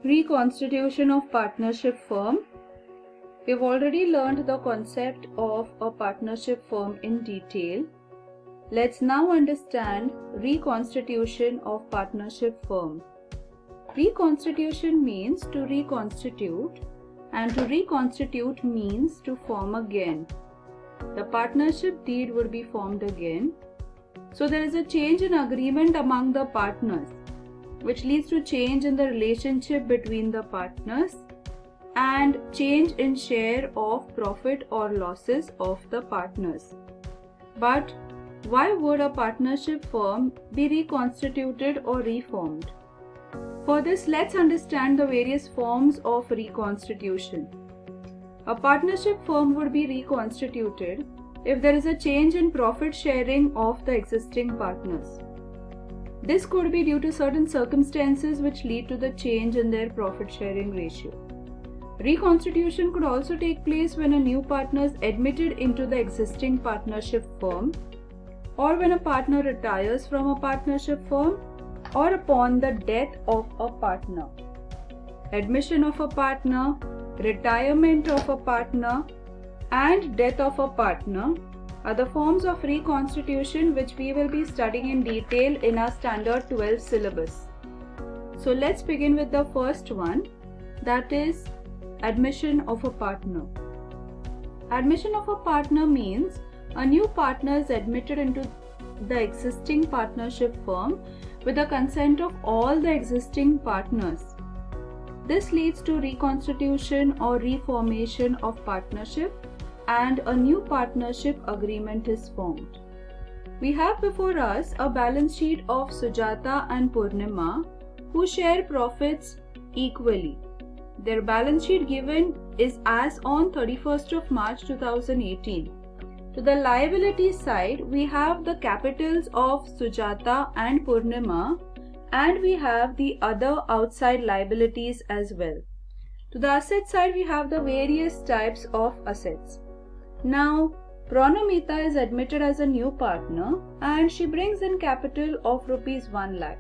Reconstitution of partnership firm. We've already learned the concept of a partnership firm in detail. Let's now understand reconstitution of partnership firm. Reconstitution means to reconstitute, and to reconstitute means to form again. The partnership deed would be formed again. So there is a change in agreement among the partners, which leads to change in the relationship between the partners and change in share of profit or losses of the partners. But why would a partnership firm be reconstituted or reformed? For this, let's understand the various forms of reconstitution. A partnership firm would be reconstituted if there is a change in profit sharing of the existing partners. This could be due to certain circumstances which lead to the change in their profit sharing ratio. Reconstitution could also take place when a new partner is admitted into the existing partnership firm, or when a partner retires from a partnership firm, or upon the death of a partner. Admission of a partner, retirement of a partner, and death of a partner are the forms of reconstitution which we will be studying in detail in our standard 12 syllabus. So let's begin with the first one, that is admission of a partner. Admission of a partner means a new partner is admitted into the existing partnership firm with the consent of all the existing partners. This leads to reconstitution or reformation of partnership, and a new partnership agreement is formed. We have before us a balance sheet of Sujata and Purnima, who share profits equally. Their balance sheet given is as on 31st of March 2018. To the liability side, we have the capitals of Sujata and Purnima, and we have the other outside liabilities as well. To the asset side, we have the various types of assets. Now, Pranamita is admitted as a new partner and she brings in capital of rupees 1 lakh.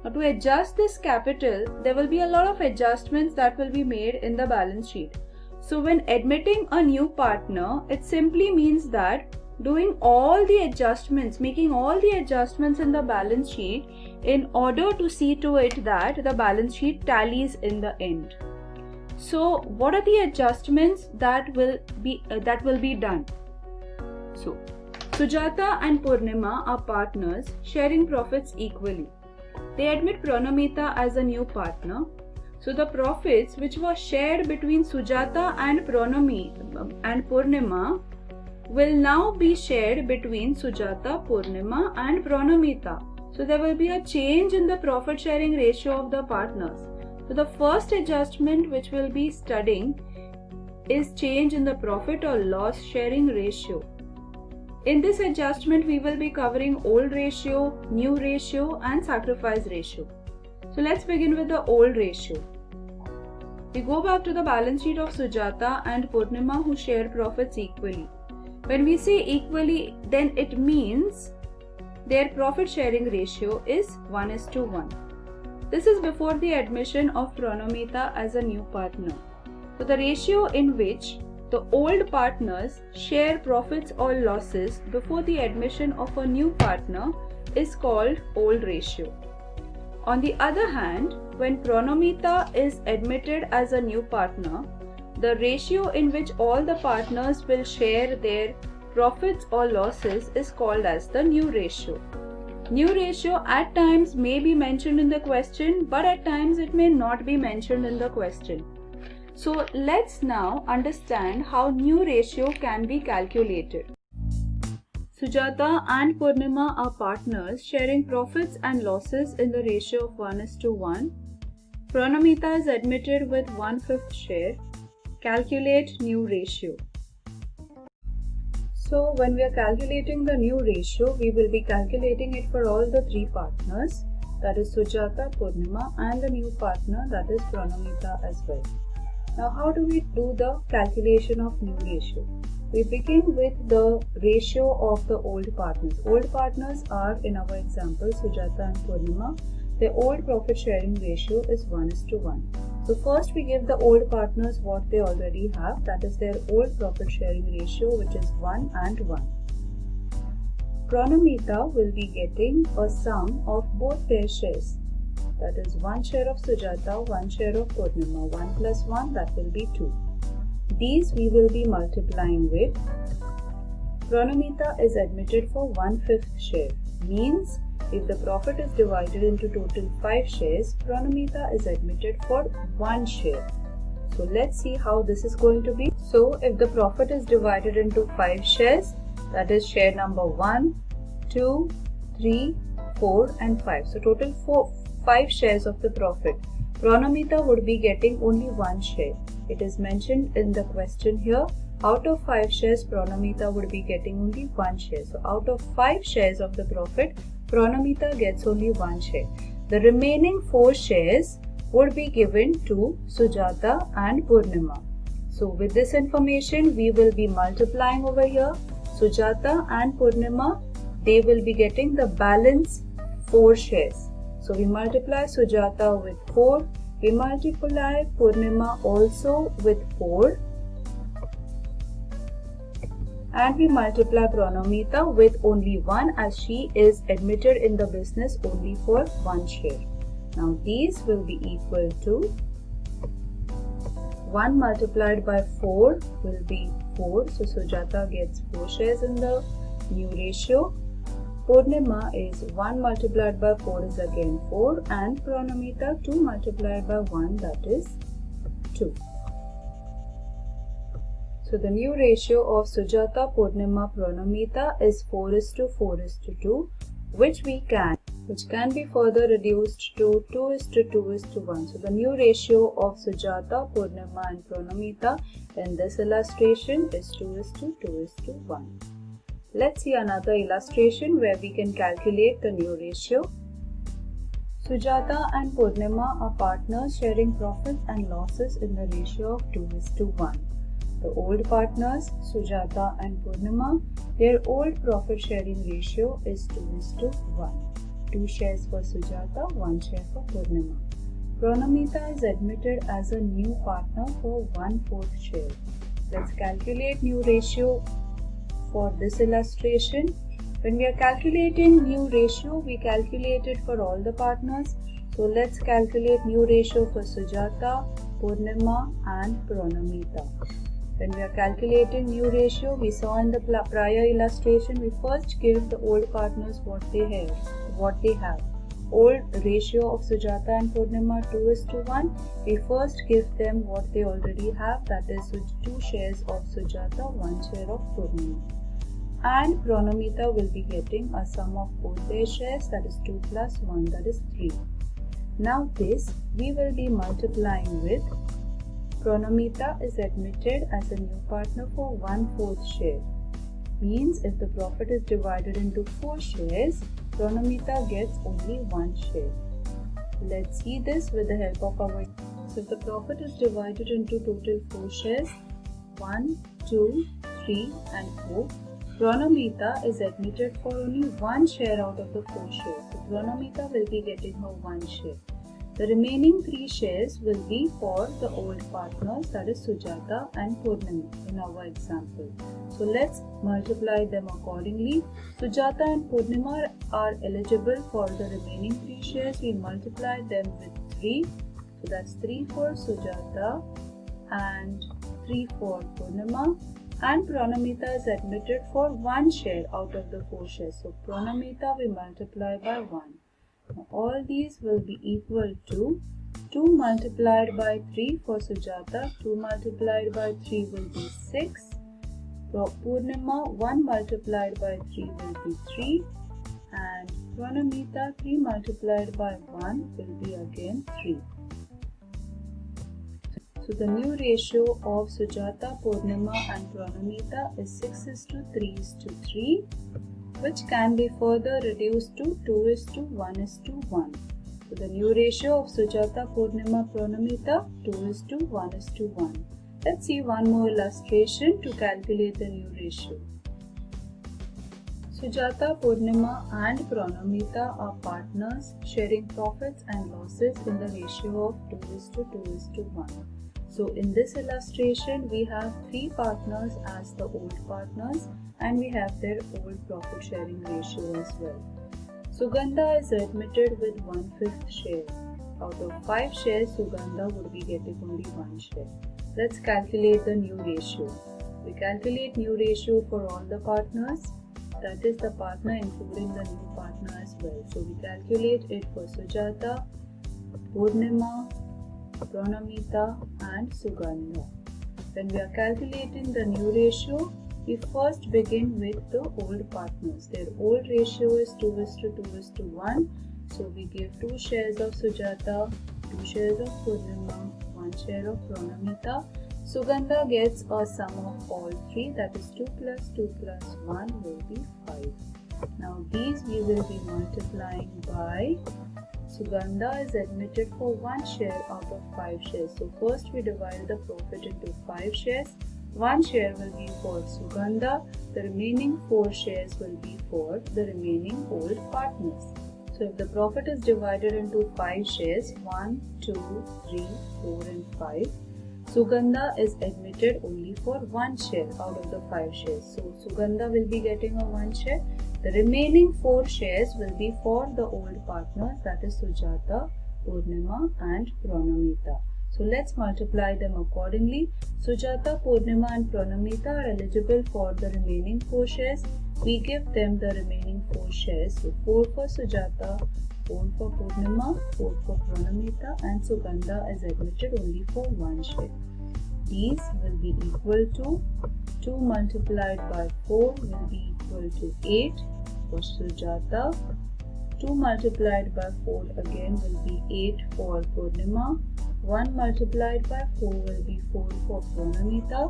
Now, to adjust this capital, there will be a lot of adjustments that will be made in the balance sheet. So, when admitting a new partner, it simply means that doing all the adjustments, making all the adjustments in the balance sheet in order to see to it that the balance sheet tallies in the end. So, what are the adjustments that will be done? So, Sujata and Purnima are partners sharing profits equally. They admit Pranamita as a new partner. So, the profits which were shared between Sujata and Purnima will now be shared between Sujata, Purnima and Pranamita. So, there will be a change in the profit sharing ratio of the partners. So, the first adjustment which we'll be studying is change in the profit or loss sharing ratio. In this adjustment, we will be covering old ratio, new ratio and sacrifice ratio. So, let's begin with the old ratio. We go back to the balance sheet of Sujata and Purnima, who share profits equally. When we say equally, then it means their profit sharing ratio is 1:1. This is before the admission of Pranamita as a new partner. So, the ratio in which the old partners share profits or losses before the admission of a new partner is called old ratio. On the other hand, when Pranamita is admitted as a new partner, the ratio in which all the partners will share their profits or losses is called as the new ratio. New ratio at times may be mentioned in the question, but at times it may not be mentioned in the question. So let's now understand how new ratio can be calculated. Sujata and Purnima are partners sharing profits and losses in the ratio of 1:1. Pranamita is admitted with 1/5 share. Calculate new ratio. So when we are calculating the new ratio, we will be calculating it for all the three partners, that is Sujata, Purnima and the new partner, that is Pranamita as well. Now how do we do the calculation of new ratio? We begin with the ratio of the old partners. Old partners are, in our example, Sujata and Purnima. The old profit sharing ratio is 1:1. So first we give the old partners what they already have, that is their old profit sharing ratio, which is 1 and 1. Pranamita will be getting a sum of both their shares, that is 1 share of Sujata, 1 share of Purnima. 1 plus 1, that will be 2. These we will be multiplying with. Pranamita is admitted for 1/5 share, means if the profit is divided into total 5 shares, Pranamita is admitted for 1 share. So let's see how this is going to be. So if the profit is divided into 5 shares, that is share number 1, 2, 3, 4 and 5. So total 5 shares of the profit. Pranamita would be getting only 1 share. It is mentioned in the question here. Out of 5 shares, Pranamita would be getting only 1 share. So out of 5 shares of the profit, Pranamita gets only 1 share. The remaining 4 shares would be given to Sujata and Purnima. So with this information, we will be multiplying over here. Sujata and Purnima, they will be getting the balance 4 shares. So we multiply Sujata with 4. We multiply Purnima also with 4. And we multiply Pranamita with only 1, as she is admitted in the business only for 1 share. Now these will be equal to 1 multiplied by 4 will be 4. So Sujata gets 4 shares in the new ratio. Purnima is 1 multiplied by 4 is again 4, and Pranamita 2 multiplied by 1, that is 2. So the new ratio of Sujata, Purnima, Pranamita is 4:4:2, which can be further reduced to 2:2:1. So the new ratio of Sujata, Purnima and Pranamita in this illustration is 2:2:1. Let's see another illustration where we can calculate the new ratio. Sujata and Purnima are partners sharing profits and losses in the ratio of 2:1. The old partners, Sujata and Purnima, their old profit sharing ratio is 2:1. 2 shares for Sujata, 1 share for Purnima. Pranamita is admitted as a new partner for 1/4 share. Let's calculate new ratio for this illustration. When we are calculating new ratio, we calculate it for all the partners. So let's calculate new ratio for Sujata, Purnima and Pranamita. When we are calculating new ratio, we saw in the prior illustration, we first give the old partners what they have. Old ratio of Sujata and Purnima 2:1. We first give them what they already have, that is 2 shares of Sujata, 1 share of Purnima. And Pranamita will be getting a sum of both their shares, that is 2 plus 1, that is 3. Now this we will be multiplying with. Pranamita is admitted as a new partner for 1/4 share. Means if the profit is divided into 4 shares, Pranamita gets only 1 share. Let's see this with the help of our. So if the profit is divided into total 4 shares, 1, 2, 3 and 4, Pranamita is admitted for only 1 share out of the 4 shares. So Pranamita will be getting her 1 share. The remaining 3 shares will be for the old partners, that is Sujata and Purnima in our example. So let's multiply them accordingly. Sujata and Purnima are eligible for the remaining 3 shares. We multiply them with 3. So that's 3 for Sujata and 3 for Purnima. And Pranamita is admitted for 1 share out of the 4 shares. So Pranamita we multiply by 1. Now all these will be equal to 2 multiplied by 3 for Sujata, 2 multiplied by 3 will be 6. For Purnima, 1 multiplied by 3 will be 3. And Pranamita, 3 multiplied by 1 will be again 3. So the new ratio of Sujata, Purnima and Pranamita is 6:3:3, which can be further reduced to 2:1:1. So the new ratio of Sujata, Purnima, Pranamita 2:1:1. Let's see one more illustration to calculate the new ratio. Sujata, Purnima and Pranamita are partners sharing profits and losses in the ratio of 2:2:1. So in this illustration, we have three partners as the old partners and we have their old profit sharing ratio as well. Sugandha is admitted with 1/5 share. Out of 5 shares, Sugandha would be getting only 1 share. Let's calculate the new ratio. We calculate new ratio for all the partners. That is the partner including the new partner as well. So we calculate it for Sujata, Purnima, Pranamita and Sugandha. When we are calculating the new ratio, we first begin with the old partners. Their old ratio is 2:2:1. So we give 2 shares of Sujata, 2 shares of Purnima, 1 share of Pranamita. Sugandha gets a sum of all 3, that is 2 plus 2 plus 1 will be 5. Now these we will be multiplying by Sugandha is admitted for 1 share out of 5 shares. So first we divide the profit into 5 shares. 1 share will be for Sugandha, the remaining 4 shares will be for the remaining old partners. So if the profit is divided into 5 shares, 1, 2, 3, 4 and 5, Sugandha is admitted only for 1 share out of the 5 shares. So Sugandha will be getting a 1 share. The remaining 4 shares will be for the old partners, that is Sujata, Purnima and Pranamita. So let's multiply them accordingly. Sujata, Purnima and Pranamita are eligible for the remaining 4 shares. We give them the remaining 4 shares. So 4 for Sujata, 4 for Purnima, 4 for Pranamita and Sugandha is admitted only for 1 share. These will be equal to 2 multiplied by 4 will be equal to 8 for Sujata. 2 multiplied by 4 again will be 8 for Purnima. 1 multiplied by 4 will be 4 for Pranamita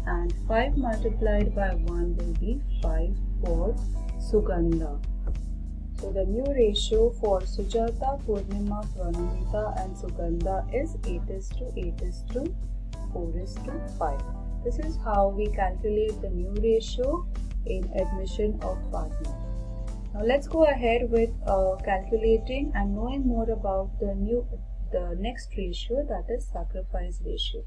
and 5 multiplied by 1 will be 5 for Sugandha. So the new ratio for Sujata, Purnima, Pranamita and Sugandha is 8:4:5. This is how we calculate the new ratio in admission of partners. Now let's go ahead with calculating and knowing more about the next ratio, that is sacrifice ratio.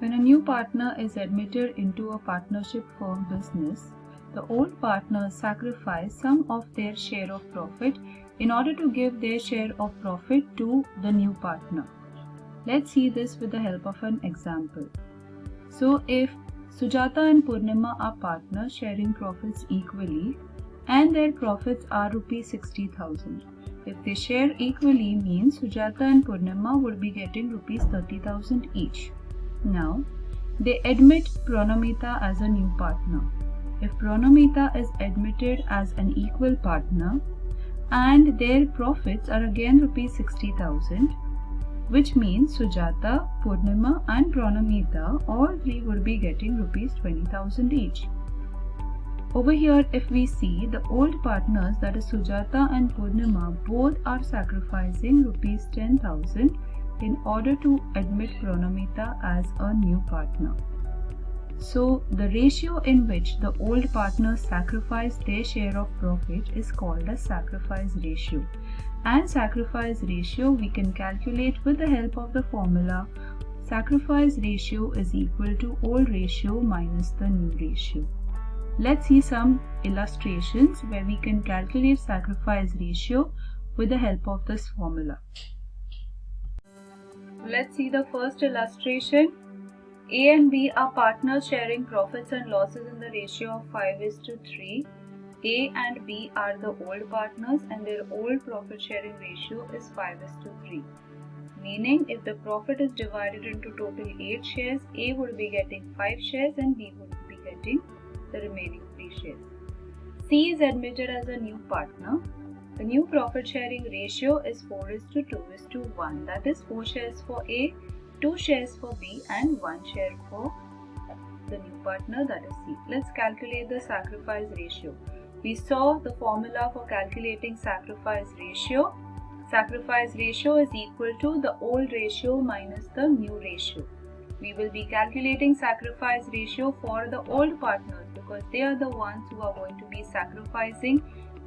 When a new partner is admitted into a partnership firm business, the old partners sacrifice some of their share of profit in order to give their share of profit to the new partner. Let's see this with the help of an example. So if Sujata and Purnima are partners sharing profits equally and their profits are ₹60,000. If they share equally means Sujata and Purnima would be getting ₹30,000 each. Now they admit Pranamita as a new partner. If Pranamita is admitted as an equal partner and their profits are again ₹60,000, which means Sujata, Purnima and Pranamita all three would be getting ₹20,000 each. Over here if we see the old partners, that is Sujata and Purnima, both are sacrificing ₹10,000 in order to admit Pranamita as a new partner. So the ratio in which the old partners sacrifice their share of profit is called a sacrifice ratio. And sacrifice ratio we can calculate with the help of the formula sacrifice ratio is equal to old ratio minus the new ratio. Let's see some illustrations where we can calculate sacrifice ratio with the help of this formula. Let's see the first illustration. A and B are partners sharing profits and losses in the ratio of 5:3. A and B are the old partners and their old profit sharing ratio is 5:3. Meaning if the profit is divided into total 8 shares, A would be getting 5 shares and B would be getting the remaining 3 shares. C is admitted as a new partner. The new profit sharing ratio is 4:2:1. That is 4 shares for A, 2 shares for B and 1 share for the new partner, that is C. Let's calculate the sacrifice ratio. We saw the formula for calculating sacrifice ratio. Sacrifice ratio is equal to the old ratio minus the new ratio. We will be calculating sacrifice ratio for the old partners because they are the ones who are going to be sacrificing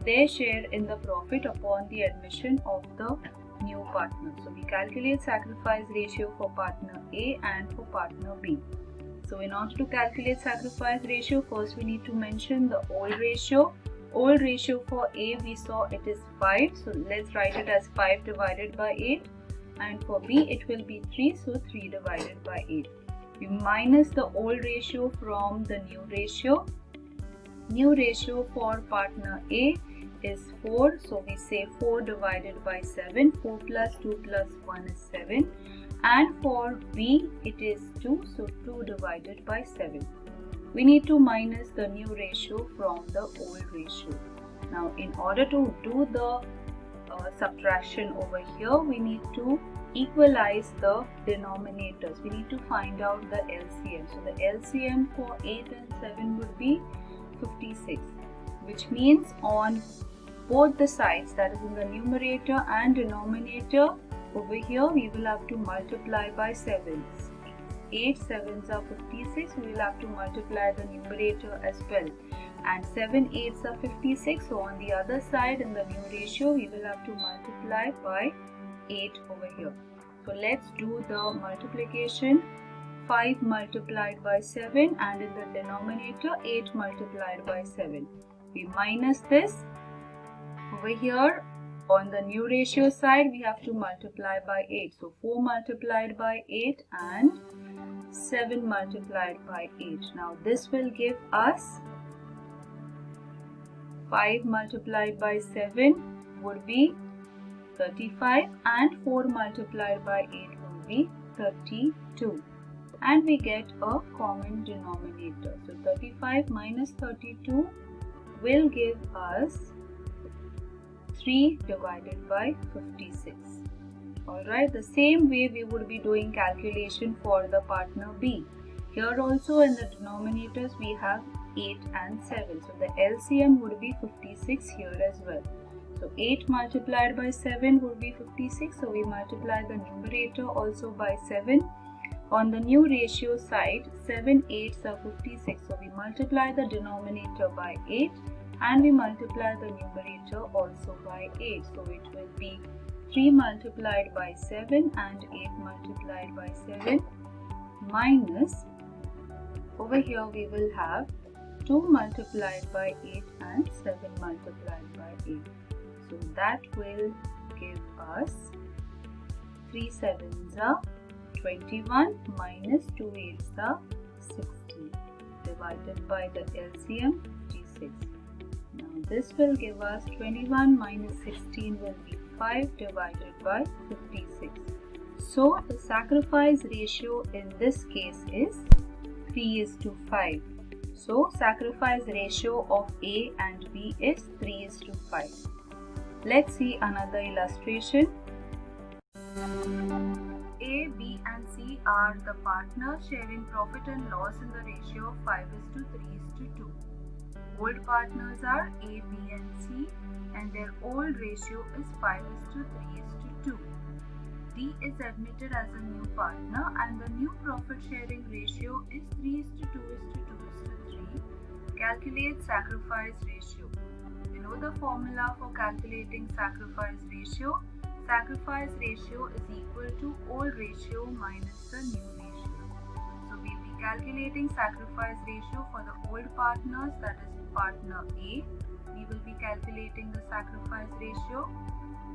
their share in the profit upon the admission of the new partner. So we calculate sacrifice ratio for partner A and for partner B. So in order to calculate sacrifice ratio, first we need to mention the old ratio. Old ratio for A, we saw it is 5. So let's write it as 5 divided by 8. And for B, it will be 3. So 3 divided by 8. We minus the old ratio from the new ratio. New ratio for partner A is 4. So we say 4 divided by 7. 4 plus 2 plus 1 is 7. And for B, it is 2. So 2 divided by 7. We need to minus the new ratio from the old ratio. Now, in order to do the subtraction over here, we need to equalize the denominators. We need to find out the LCM. So the LCM for 8 and 7 would be 56, which means on both the sides, that is in the numerator and denominator, over here we will have to multiply by 7. 8 sevens are 56, we will have to multiply the numerator as well. And 7 8s are 56, so on the other side in the new ratio, we will have to multiply by 8 over here. So let's do the multiplication. 5 multiplied by 7 and in the denominator 8 multiplied by 7. We minus this. Over here on the new ratio side, we have to multiply by 8. So 4 multiplied by 8 and 7 multiplied by 8. Now this will give us 5 multiplied by 7 would be 35 and 4 multiplied by 8 will be 32. And we get a common denominator. So 35 minus 32 will give us 3 divided by 56. Alright, the same way we would be doing calculation for the partner B. Here also in the denominators we have 8 and 7. So the LCM would be 56 here as well. So 8 multiplied by 7 would be 56. So we multiply the numerator also by 7. On the new ratio side, 7 8s are 56. So we multiply the denominator by 8 and we multiply the numerator also by 8. So it will be 3 multiplied by 7 and 8 multiplied by 7 minus, over here we will have 2 multiplied by 8 and 7 multiplied by 8. So that will give us 3 7s are 21 minus 2 8s are 60 divided by the LCM 56. Now this will give us 21 minus 16 will be 5 divided by 56. So the sacrifice ratio in this case is 3:5. So sacrifice ratio of A and B is 3:5. Let's see another illustration. A, B and C are the partners sharing profit and loss in the ratio of 5:3:2. Old partners are A, B and C and their old ratio is 5:3:2. D is admitted as a new partner and the new profit sharing ratio is 3:2:2:3. Calculate sacrifice ratio. We know the formula for calculating sacrifice ratio. Sacrifice ratio is equal to old ratio minus the new ratio. So we will be calculating sacrifice ratio for the old partners, that is partner A. We will be calculating the sacrifice ratio,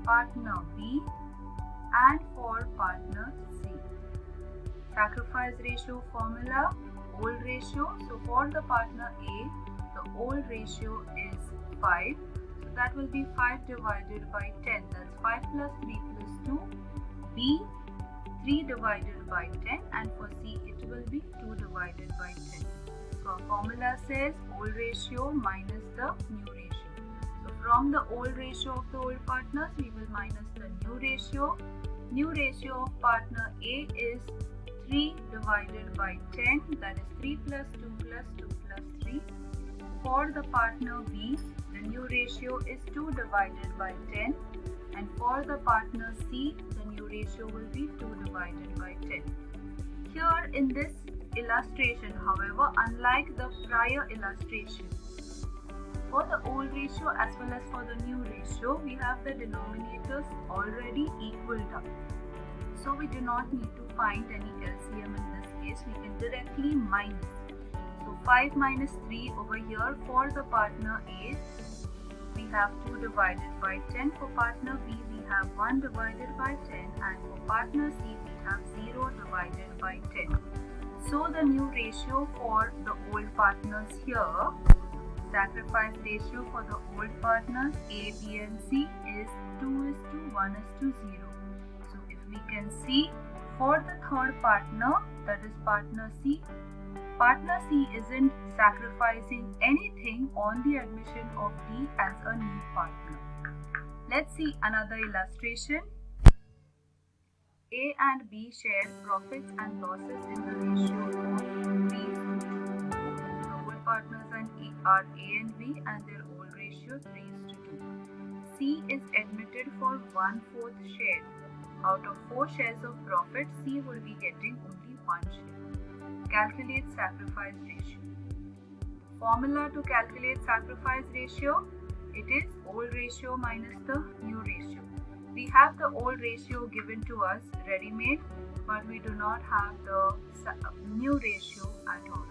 partner B, and for partner C. Sacrifice ratio formula, old ratio. So for the partner A, the old ratio is 5. So that will be 5 divided by 10. That's 5 plus 3 plus 2. B, 3 divided by 10. And for C, it will be 2 divided by 10. So our formula says old ratio minus the new ratio. So from the old ratio of the old partners, we will minus the new ratio. New ratio of partner A is 3 divided by 10, that is 3 plus 2 plus 2 plus 3. For the partner B, the new ratio is 2 divided by 10, and for the partner C, the new ratio will be 2 divided by 10. Here in this illustration, however, unlike the prior illustration, for the old ratio as well as for the new ratio, we have the denominators already equaled up. So we do not need to find any LCM in this case, we can directly minus. So 5 minus 3 over here for the partner A, we have 2 divided by 10. For partner B, we have 1 divided by 10, and for partner C, we have 0 divided by 10. So the new ratio for the old partners here, sacrifice ratio for the old partners A, B and C is 2:1:0. So if we can see, for the third partner, that is partner C isn't sacrificing anything on the admission of D as a new partner. Let's see another illustration. A and B share profits and losses in the ratio of 3:2. The old partners are A and B, and their old ratio 3:2. C is admitted for 1/4 share. Out of 4 shares of profit, C will be getting only 1 share. Calculate sacrifice ratio. Formula to calculate sacrifice ratio, it is old ratio minus the new ratio. We have the old ratio given to us ready-made, but we do not have the new ratio at all.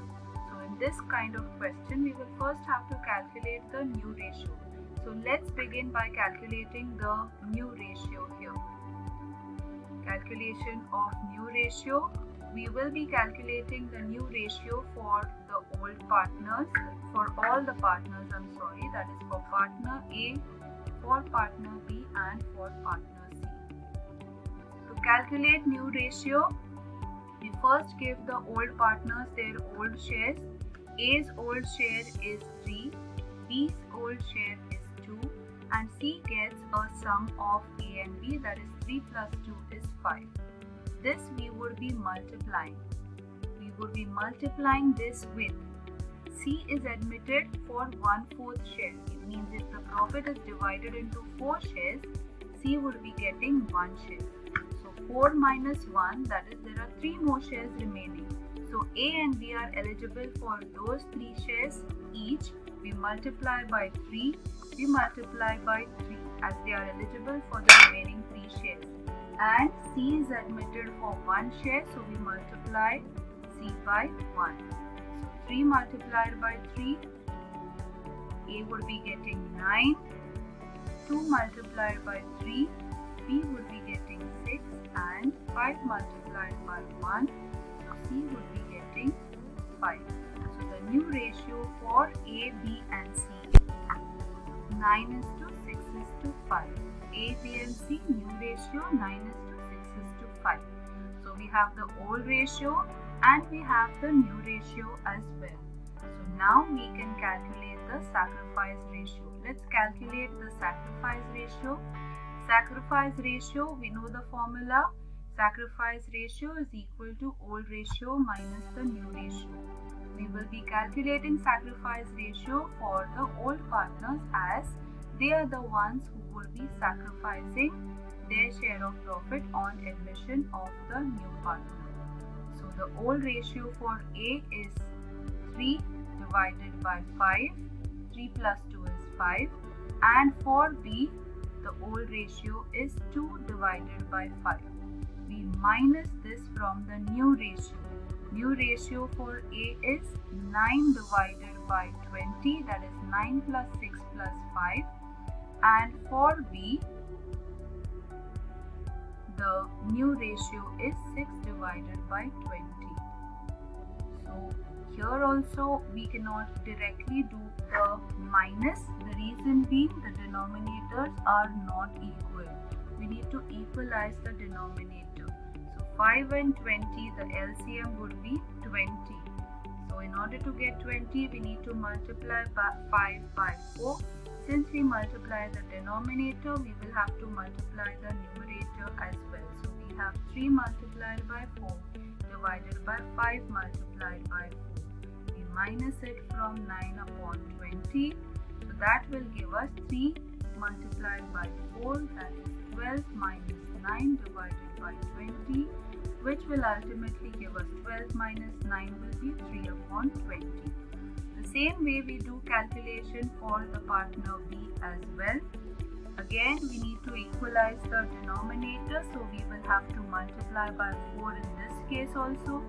So in this kind of question, we will first have to calculate the new ratio. So let's begin by calculating the new ratio here. Calculation of new ratio. We will be calculating the new ratio for the old partners, for all the partners, that is for partner A, for partner B and for partner C. To calculate new ratio, we first give the old partners their old shares. A's old share is 3, B's old share is 2, and C gets a sum of A and B, that is 3 plus 2 is 5. This we would be multiplying. We would be multiplying this with C is admitted for 1/4 share. It means if the profit is divided into 4 shares, C would be getting 1 share. So 4 minus 1, that is there are 3 more shares remaining. So A and B are eligible for those 3 shares each. We multiply by 3. We multiply by 3 as they are eligible for the remaining 3 shares. And C is admitted for 1 share, so we multiply C by 1. So 3 multiplied by 3, A would be getting 9. 2 multiplied by 3, B would be getting 6, and 5 multiplied by 1, so C would be getting 5. So the new ratio for A, B and C is 9:6:5. A, B and C new ratio 9:6:5. So we have the old ratio and we have the new ratio as well. So now we can calculate the sacrifice ratio. Let's calculate the sacrifice ratio. Sacrifice ratio, we know the formula. Sacrifice ratio is equal to old ratio minus the new ratio. We will be calculating sacrifice ratio for the old partners as they are the ones who would be sacrificing their share of profit on admission of the new partner. So the old ratio for A is 3 divided by 5. 3 plus 2 is 5. And for B, the old ratio is 2 divided by 5. We minus this from the new ratio. New ratio for A is 9 divided by 20, that is 9 plus 6 plus 5. And for B, the new ratio is 6 divided by 20. So here also we cannot directly do the minus. The reason being the denominators are not equal. We need to equalize the denominator. So 5 and 20, the LCM would be 20. So in order to get 20, we need to multiply 5 by 4. Since we multiply the denominator, we will have to multiply the numerator as well. So we have 3 multiplied by 4 divided by 5 multiplied by 4. We minus it from 9 upon 20. So that will give us 3 multiplied by 4, that is 12 minus 9 divided by 20, which will ultimately give us 12 minus 9 will be 3 upon 20. The same way we do calculation for the partner B as well. Again, we need to equalize the denominator, so we will have to multiply by 4 in this case also.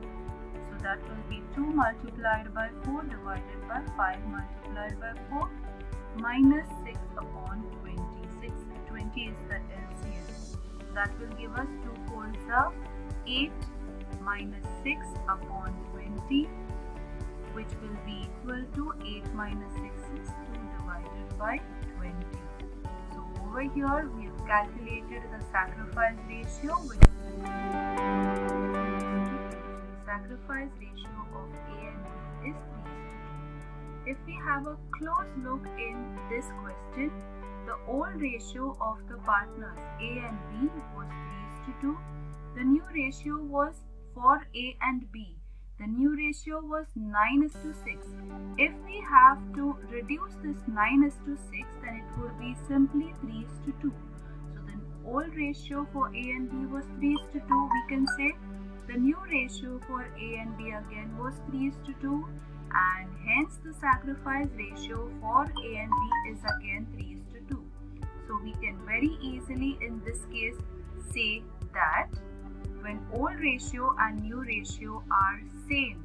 So that will be 2 multiplied by 4 divided by 5 multiplied by 4 minus 6 upon 20. 20 is the LCM. That will give us 2 fours of 8 minus 6 upon 20, which will be equal to 8 minus 6 is 2 divided by 20. So over here we have calculated the sacrifice ratio, which sacrifice ratio of A and B is 3:2. If we have a close look in this question, the old ratio of the partners A and B was 3:2. The new ratio was for A and B. The new ratio was 9:6. If we have to reduce this 9:6, then it would be simply 3:2. So the old ratio for A and B was 3:2. We can say the new ratio for A and B again was 3:2, and hence the sacrifice ratio for A and B is again 3:2. So we can very easily in this case say that when old ratio and new ratio are same,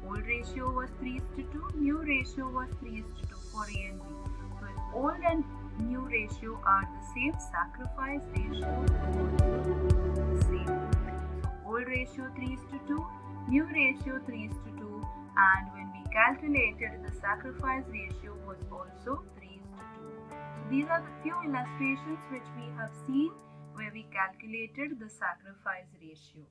old ratio was 3:2, new ratio was 3:2 for A and B. So if old and new ratio are the same, sacrifice ratio is also the same. So old ratio 3:2, new ratio 3:2, and when we calculated, the sacrifice ratio was also 3:2. So these are the few illustrations which we have seen where we calculated the sacrifice ratio.